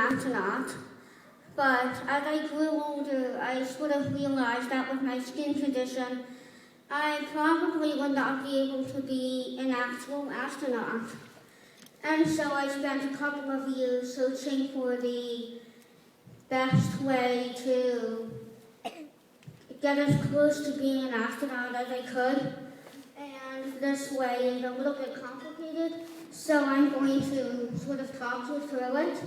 astronaut. But as I grew older, I sort of realized that with my skin condition, I probably would not be able to be an actual astronaut. And so I spent a couple of years searching for the best way to get as close to being an astronaut as I could. And this way is a little bit complicated, so I'm going to sort of talk you through it.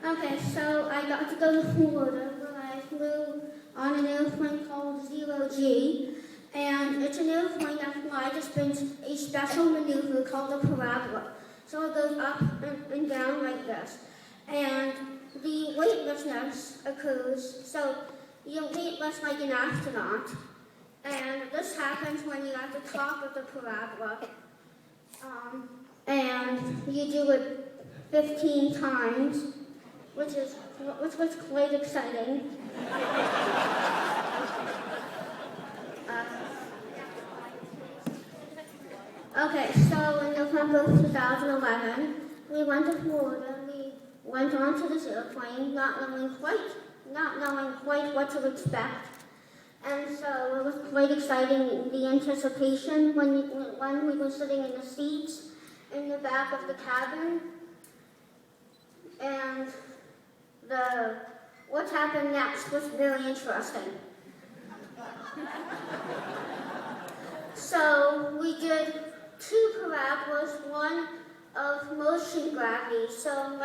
Okay, so I got to go to Florida where I flew on an airplane called Zero G, and it's an airplane that flies a special maneuver called a parabola. So it goes up and down like this. And the weightlessness occurs, so you're weightless like an astronaut. And this happens when you're at the top of the parabola. And you do it 15 times, which was quite exciting. Okay, so in November of 2011, we went to Florida. We went onto this airplane, not knowing quite what to expect. And so it was quite exciting, the anticipation when we were sitting in the seats in the back of the cabin. And what happened next was very interesting. So we did 2 parabolas, one of motion gravity, so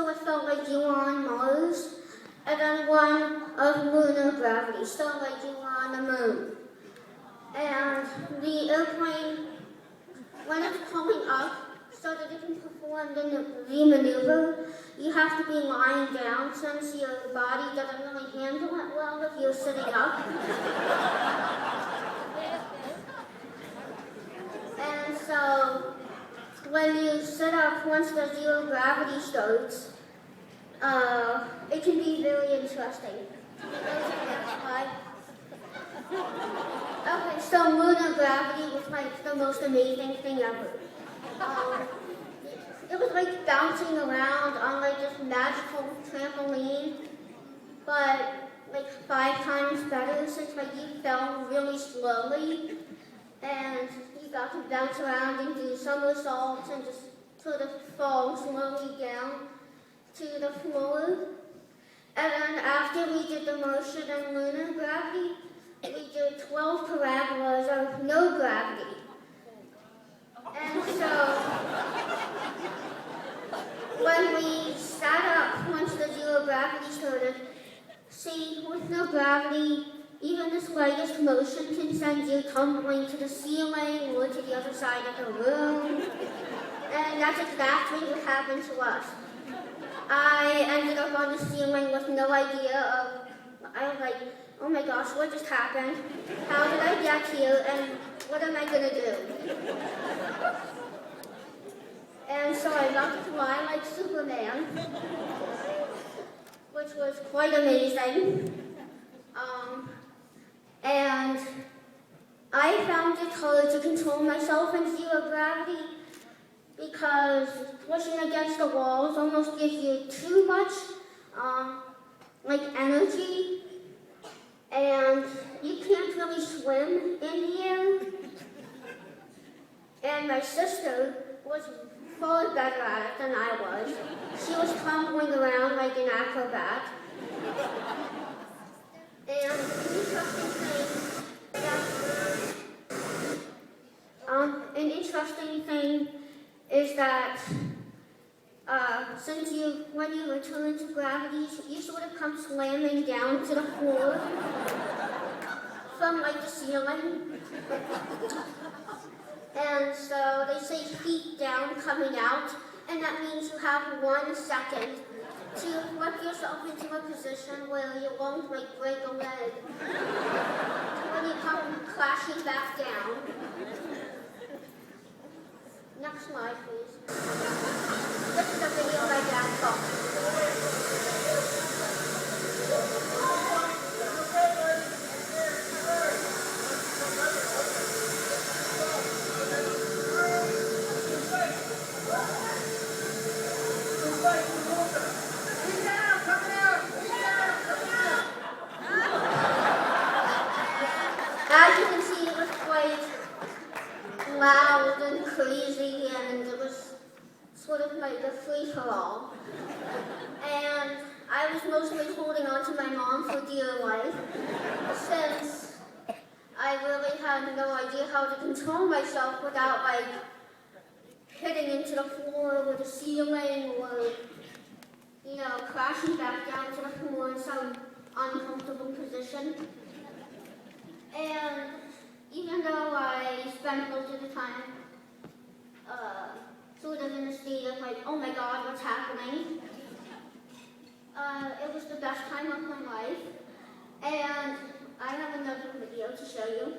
it felt like you were on Mars, and then one of lunar gravity, so like you were on the moon. And the airplane, when it's pulling up, so that it can perform the maneuver, you have to be lying down since your body doesn't really handle it well if you're sitting up. And so when you sit up, once the zero gravity starts, it can be very interesting. Okay, so lunar gravity was like the most amazing thing ever. It was like bouncing around on like this magical trampoline, but like 5 times better since like you fell really slowly and you got to bounce around and do somersaults and just sort of fall slowly down to the floor. And then after we did the motion and lunar gravity, we did 12 parabolas of no gravity. And so, when we sat up once the zero gravity started, see, with no gravity, even the slightest motion can send you tumbling to the ceiling or to the other side of the room. And that's exactly what happened to us. I ended up on the ceiling with no idea I was like, oh my gosh, what just happened? How did I get here? And what am I gonna do? And so I got to fly like Superman, which was quite amazing. And I found it hard to control myself in zero gravity because pushing against the walls almost gives you too much like energy, and you can't really swim in the air. And my sister was far better at it than I was. She was tumbling around like an acrobat. And an interesting thing is that when you return to gravity, you sort of come slamming down to the floor from like the ceiling. And so they say feet down, coming out, and that means you have 1 second to work yourself into a position where you won't like break a leg when you come crashing back down. Next slide, please. This is a video my dad took. As you can see, it was quite loud and crazy, and it was sort of like a free-for-all. And I was mostly holding on to my mom for dear life, since I really had no idea how to control myself without, like, hitting into the floor or the ceiling or, you know, crashing back down to the floor in some uncomfortable position. And even though I spent most of the time sort of in a state of like, oh my God, what's happening? It was the best time of my life. And I have another video to show you.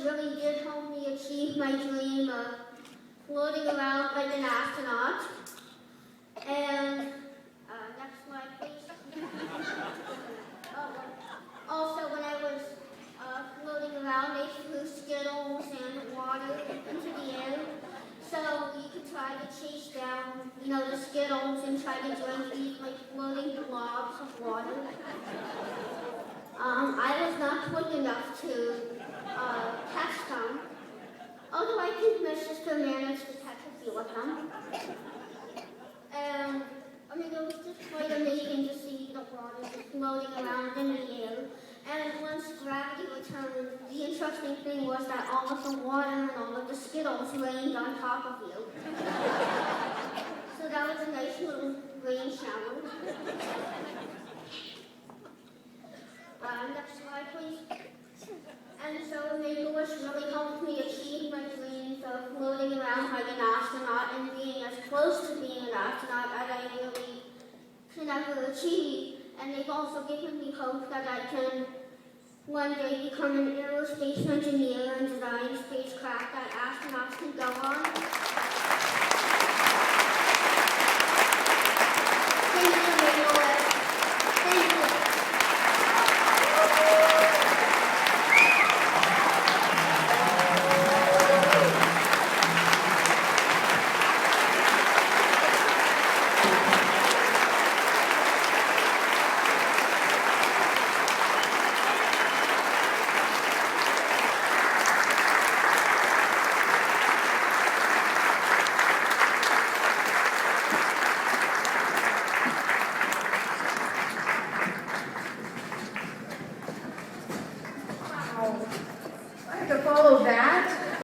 Really did help me achieve my dream of floating around like an astronaut. And next slide, please. Also, when I was floating around, they threw Skittles and water into the air, so you could try to chase down, you know, the Skittles and try to drink these like floating blobs of water. I was not quick enough to catch them, although I think my sister managed to catch a few of them. And I mean, it was just quite amazing to see the water just floating around in the air. And once gravity returned, the interesting thing was that all of the water and all of the Skittles rained on top of you. So that was a nice little rain shower. Next slide, please. And so Nicholas really helped me achieve my dreams of floating around like an astronaut and being as close to being an astronaut as I really could ever achieve. And they've also given me hope that I can one day become an aerospace engineer and design spacecraft that astronauts can go on.